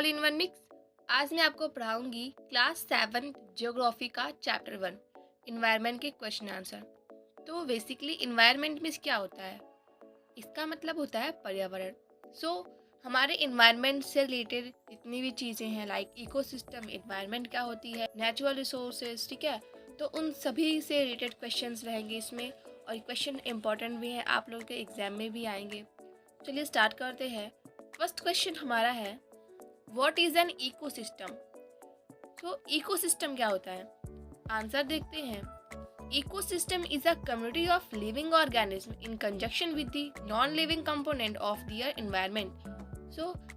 All in one mix. आज मैं आपको पढ़ाऊंगी क्लास 7 ज्योग्राफी का चैप्टर 1 इन्वायरमेंट के क्वेश्चन आंसर। तो बेसिकली इन्वायरमेंट में क्या होता है, इसका मतलब होता है पर्यावरण। हमारे इन्वायरमेंट से रिलेटेड जितनी भी चीज़ें हैं लाइक इकोसिस्टम, इन्वायरमेंट क्या होती है, नेचुरल रिसोर्सेज, ठीक है। तो उन सभी से रिलेटेड क्वेश्चंस रहेंगे इसमें, और क्वेश्चन इंपॉर्टेंट भी है, आप लोगों के एग्जाम में भी आएंगे। चलिए स्टार्ट करते हैं। फर्स्ट क्वेश्चन हमारा है, व्हाट इज एन इकोसिस्टम। तो इकोसिस्टम क्या होता है, आंसर देखते हैं। Ecosystem is a community of living organism in conjunction with the non living component of their environment.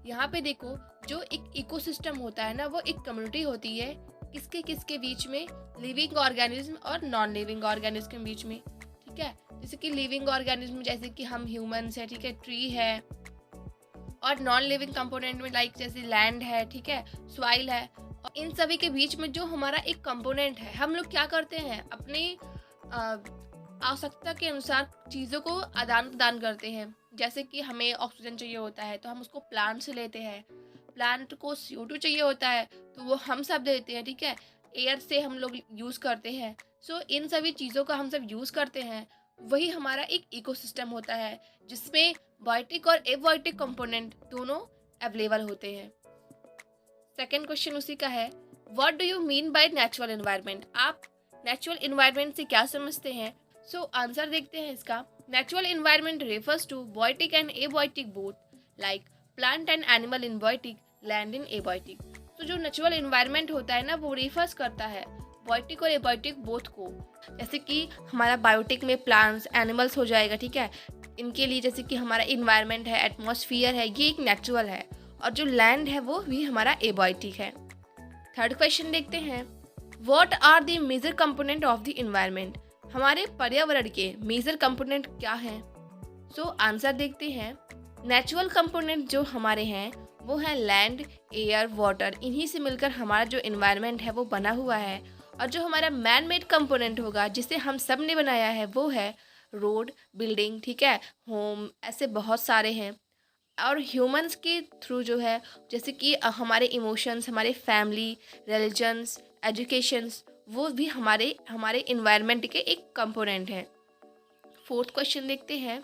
यहाँ पे देखो, जो एक इकोसिस्टम होता है ना, वो एक कम्युनिटी होती है किसके किसके बीच में, लिविंग ऑर्गेनिज्म और नॉन लिविंग ऑर्गेनिज्म के बीच में, ठीक है। जैसे कि लिविंग ऑर्गेनिज्म जैसे कि हम ह्यूमंस है, ठीक है, ट्री है, और नॉन लिविंग कंपोनेंट में लाइक जैसे लैंड है, ठीक है, सॉइल है। और इन सभी के बीच में जो हमारा एक कंपोनेंट है, हम लोग क्या करते हैं, अपनी आवश्यकता के अनुसार चीज़ों को आदान प्रदान करते हैं। जैसे कि हमें ऑक्सीजन चाहिए होता है तो हम उसको प्लांट से लेते हैं, प्लांट को CO2 चाहिए होता है तो वो हम सब देते हैं, ठीक है, एयर से हम लोग यूज़ करते हैं। इन सभी चीज़ों का हम सब यूज़ करते हैं, वही हमारा एक इकोसिस्टम होता है जिसमें बायोटिक और एबायोटिक कंपोनेंट दोनों अवेलेबल होते हैं। सेकेंड क्वेश्चन उसी का है, what do you mean by natural environment. आप नेचुरल एनवायरनमेंट से क्या समझते हैं। आंसर देखते हैं इसका। Natural environment refers to biotic and abiotic both, like plant and animal in biotic, land in abiotic. तो जो नेचुरल एनवायरनमेंट होता है ना, वो रेफर्स करता है बायोटिक और एबायोटिक बोथ को। जैसे कि हमारा बायोटिक में प्लांट्स, एनिमल्स हो जाएगा, ठीक है, इनके लिए। जैसे कि हमारा इन्वायरमेंट है, एटमॉस्फेयर है, ये एक नेचुरल है, और जो लैंड है वो भी हमारा एबायोटिक है। थर्ड क्वेश्चन देखते हैं, what are the major component of the environment. हमारे पर्यावरण के मेजर कंपोनेंट क्या हैं। आंसर देखते हैं। नेचुरल कंपोनेंट जो हमारे हैं वो है लैंड, एयर, वाटर, इन्हीं से मिलकर हमारा जो इन्वायरमेंट है वो बना हुआ है। और जो हमारा मैन मेड कंपोनेंट होगा, जिसे हम सब ने बनाया है, वो है रोड, बिल्डिंग, ठीक है, होम, ऐसे बहुत सारे हैं। और ह्यूमंस के थ्रू जो है, जैसे कि हमारे इमोशंस, हमारे फैमिली, रिलीजन्स, एजुकेशंस, वो भी हमारे हमारे इन्वायरमेंट के एक कंपोनेंट हैं। फोर्थ क्वेश्चन देखते हैं,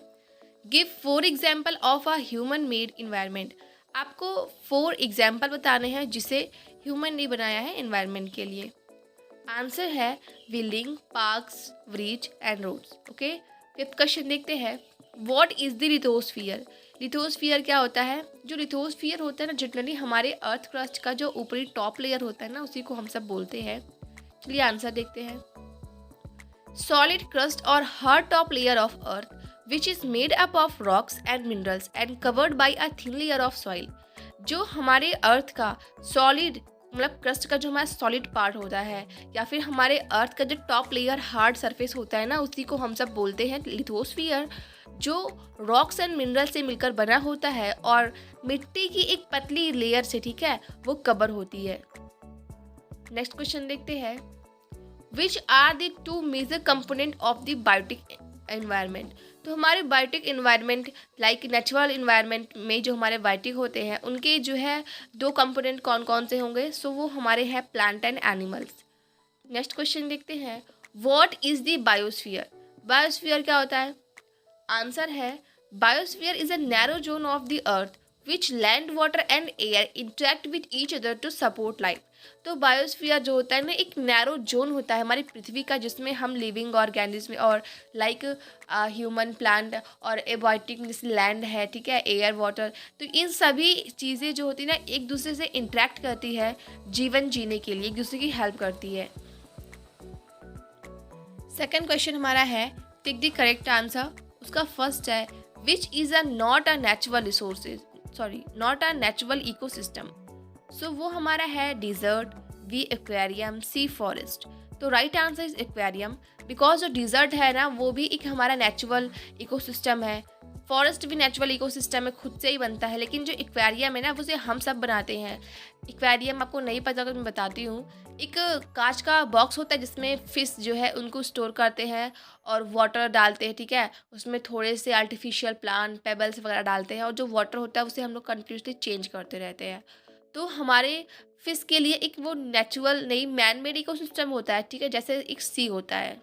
give 4 example of a human made environment. आपको 4 एग्जाम्पल बताने हैं जिसे ह्यूमन ने बनाया है इन्वायरमेंट के लिए। आंसर है building, parks, bridge and roads. Okay. Fifth question देखते हैं, what is the lithosphere. Lithosphere क्या होता है। जो लिथोस्फीयर होता है ना, जनरली हमारे अर्थ क्रस्ट का जो ऊपरी टॉप लेयर होता है ना, उसी को हम सब बोलते हैं। चलिए आंसर देखते हैं। सॉलिड क्रस्ट और hard top layer of earth which is made up of rocks and minerals and covered by a thin layer of soil. जो हमारे अर्थ का सॉलिड, मतलब क्रस्ट का जो हमारा सॉलिड पार्ट होता है, या फिर हमारे अर्थ का जो टॉप लेयर हार्ड सरफेस होता है ना, उसी को हम सब बोलते हैं लिथोस्फीयर। जो रॉक्स एंड मिनरल से मिलकर बना होता है और मिट्टी की एक पतली लेयर से, ठीक है, वो कवर होती है। नेक्स्ट क्वेश्चन देखते हैं, which are the 2 major component of the biotic environment. तो हमारे biotic environment like natural environment में जो हमारे बायोटिक होते हैं, उनके जो है 2 कंपोनेंट कौन कौन से होंगे। वो हमारे हैं plant and animals. Next question देखते हैं, what is the biosphere. Biosphere क्या होता है। आंसर है, biosphere is a narrow zone of the earth which land, water and air interact with each other to support life. तो biosphere जो होता है ना, एक नैरो जोन होता है हमारी पृथ्वी का, जिसमें हम लिविंग ऑर्गेनिज्म और लाइक ह्यूमन, प्लांट और एबायोटिक जैसे लैंड है, ठीक है, एयर, वाटर, तो इन सभी चीज़ें जो होती है ना, एक दूसरे से इंटरेक्ट करती है, जीवन जीने के लिए एक दूसरे की हेल्प करती है। सेकेंड क्वेश्चन हमारा है, टिक द करेक्ट आंसर। उसका फर्स्ट है, which is a not a natural resources, sorry not a natural ecosystem. वो हमारा है desert, B aquarium, C forest. तो right answer is aquarium, because जो डिजर्ट है ना, वो भी एक हमारा नेचुरल इकोसिस्टम है, फॉरेस्ट भी नेचुरल इकोसिस्टम है, खुद से ही बनता है। लेकिन जो एक्वेरियम है ना, उसे हम सब बनाते हैं। एक्वेरियम आपको नहीं पता अगर मैं बताती हूँ, एक कांच का बॉक्स होता है जिसमें फिश जो है उनको स्टोर करते हैं और वाटर डालते हैं, ठीक है, उसमें थोड़े से आर्टिफिशियल प्लांट, पेबल्स वगैरह डालते हैं, और जो वाटर होता है उसे हम लोग कंटिन्यूसली चेंज करते रहते हैं। तो हमारे फिश के लिए एक वो नेचुरल नहीं मैन मेड इकोसिस्टम होता है, ठीक है, जैसे एक सी होता है।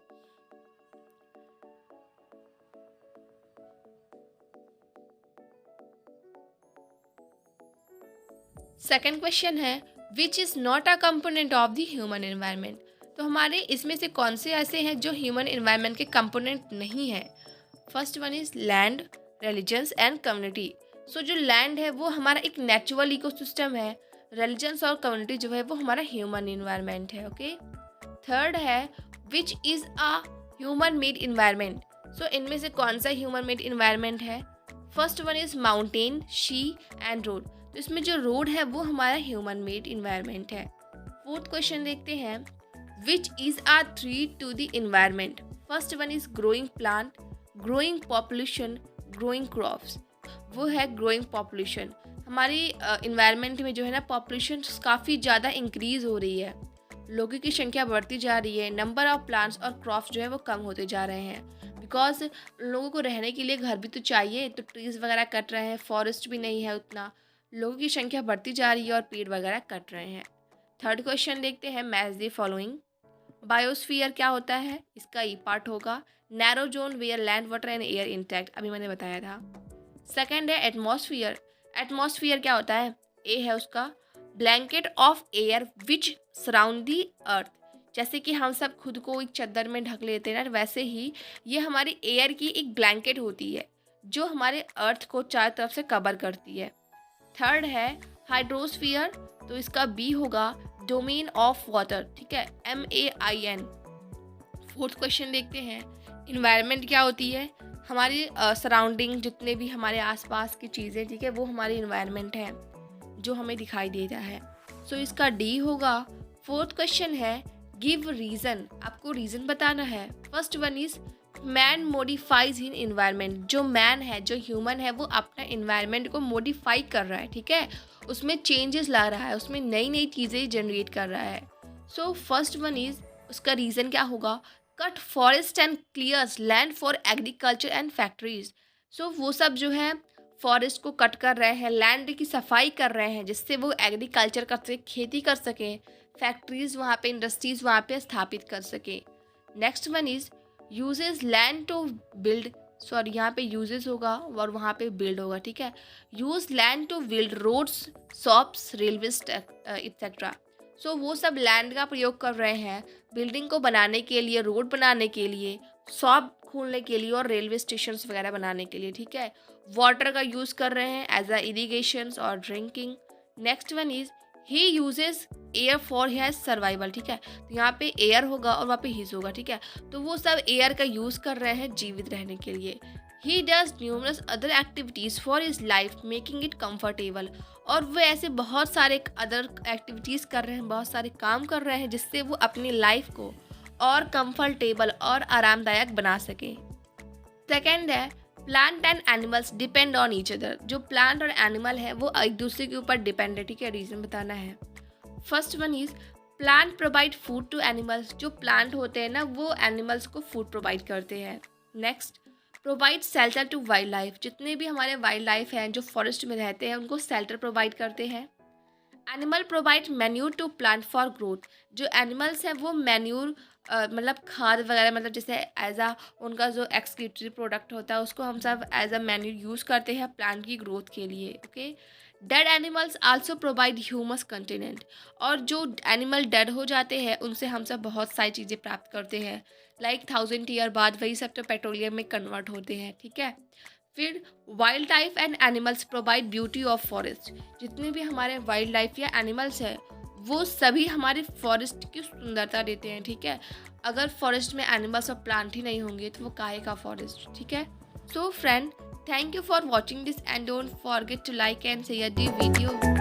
सेकंड क्वेश्चन है which is not a component of the human environment. तो हमारे इसमें से कौन से ऐसे हैं जो ह्यूमन एनवायरनमेंट के कंपोनेंट नहीं है। First one is land, religions and community. So जो लैंड है वो हमारा एक नेचुरल इकोसिस्टम है, रिलीजन्स और कम्युनिटी जो है वो हमारा ह्यूमन एनवायरनमेंट है। ओके। थर्ड है which is a human made environment. So इनमें से कौन सा ह्यूमन मेड इन्वायरमेंट है। First one is mountain, sea and road. तो इसमें जो रोड है वो हमारा ह्यूमन मेड इन्वायरमेंट है। फोर्थ क्वेश्चन देखते हैं which is a threat to the environment. First one is growing plant, growing population, growing crops. वो है ग्रोइंग पॉपुलेशन। हमारी इन्वायरमेंट में जो है ना पॉपुलेशन काफ़ी ज़्यादा इंक्रीज़ हो रही है, लोगों की संख्या बढ़ती जा रही है, नंबर ऑफ प्लांट्स और क्रॉप्स जो है वो कम होते जा रहे हैं। बिकॉज लोगों को रहने के लिए घर भी तो चाहिए, तो ट्रीज़ वगैरह कट रहे हैं, फॉरेस्ट भी नहीं है उतना, लोगों की संख्या बढ़ती जा रही है और पेड़ वगैरह कट रहे हैं। थर्ड क्वेश्चन देखते हैं मैच द फॉलोइंग। बायोस्फीयर क्या होता है, इसका ई पार्ट होगा। Narrow zone where land water and air intact, अभी मैंने बताया था। सेकंड है एटमॉस्फियर। एटमॉस्फियर क्या होता है, ए है उसका blanket of air which surround the earth. जैसे कि हम सब खुद को एक चादर में ढक लेते हैं ना, वैसे ही ये हमारी एयर की एक ब्लैंकेट होती है जो हमारे अर्थ को चारों तरफ से कवर करती है। थर्ड है हाइड्रोस्फीयर, तो इसका बी होगा डोमेन ऑफ वाटर, ठीक है, MAIN। फोर्थ क्वेश्चन देखते हैं इन्वायरमेंट क्या होती है। हमारी सराउंडिंग जितने भी हमारे आसपास की चीज़ें, ठीक है, वो हमारी इन्वायरमेंट है जो हमें दिखाई देता है। सो इसका डी होगा। फोर्थ क्वेश्चन है गिव रीज़न, आपको रीज़न बताना है। First one is man modifies in environment. जो मैन है, जो ह्यूमन है, वो अपना इन्वायरमेंट को मॉडिफाई कर रहा है, ठीक है, उसमें चेंजेस ला रहा है, उसमें नई नई चीज़ें जनरेट कर रहा है। सो फर्स्ट वन इज उसका रीज़न क्या होगा cut forest and clears land for agriculture and factories. So वो सब जो है फॉरेस्ट को कट कर रहे हैं, लैंड की सफाई कर रहे हैं, जिससे वो एग्रीकल्चर कर सके, खेती कर सके, फैक्ट्रीज वहाँ पे, इंडस्ट्रीज वहाँ पे स्थापित कर सके। Next one is uses land to build, sorry यहाँ पे यूजेस होगा और वहाँ पे बिल्ड होगा, ठीक है, use land to build roads, shops, railway etcetera. So वो सब लैंड का प्रयोग कर रहे हैं बिल्डिंग को बनाने के लिए, रोड बनाने के लिए, शॉप खोलने के लिए और रेलवे स्टेशंस वगैरह बनाने के लिए, ठीक है। वाटर का यूज़ कर रहे हैं एज अ इरीगेशंस और drinking. Next one is he uses air for his survival, ठीक है, तो यहाँ पे एयर होगा और वहाँ पे हिज होगा, ठीक है, तो वो सब एयर का यूज़ कर रहे हैं जीवित रहने के लिए। He does numerous other activities for his life making it comfortable. और वो ऐसे बहुत सारे अदर एक्टिविटीज़ कर रहे हैं, बहुत सारे काम कर रहे हैं जिससे वो अपनी लाइफ को और कंफर्टेबल और आरामदायक बना सके। सेकेंड है plant and animals depend on each other. जो प्लांट और एनिमल है वो एक दूसरे के ऊपर डिपेंड है, ठीक है, रीज़न बताना है। First one is plant provide food to animals. जो प्लांट होते हैं ना वो एनिमल्स को फूड प्रोवाइड करते हैं। Next provide shelter to wildlife. जितने भी हमारे वाइल्ड लाइफ हैं जो फॉरेस्ट में रहते हैं उनको शेल्टर प्रोवाइड करते हैं। Animal provide manure to plant for growth. जो एनिमल्स हैं वो मैन्यूर मतलब खाद वगैरह, मतलब जैसे एज आ उनका जो एक्सक्रीटरी प्रोडक्ट होता है उसको हम सब एज अ मैन्यूर यूज़ करते हैं प्लांट की ग्रोथ के लिए। Okay. Dead animals also provide humus content. और जो एनिमल डेड हो जाते हैं उनसे हम सब बहुत सारी चीज़ें प्राप्त करते हैं, लाइक 1000 ईयर बाद वही सब तो पेट्रोलियम में कन्वर्ट होते हैं, ठीक है। फिर wild life and animals provide beauty of forest. जितने भी हमारे वाइल्ड लाइफ या एनिमल्स हैं वो सभी हमारे फॉरेस्ट की सुंदरता देते हैं, ठीक है। अगर फॉरेस्ट में एनिमल्स और प्लांट ही नहीं होंगे तो वो काहे का फॉरेस्ट, ठीक है। So friend, thank you for watching this and don't forget to like and share the video.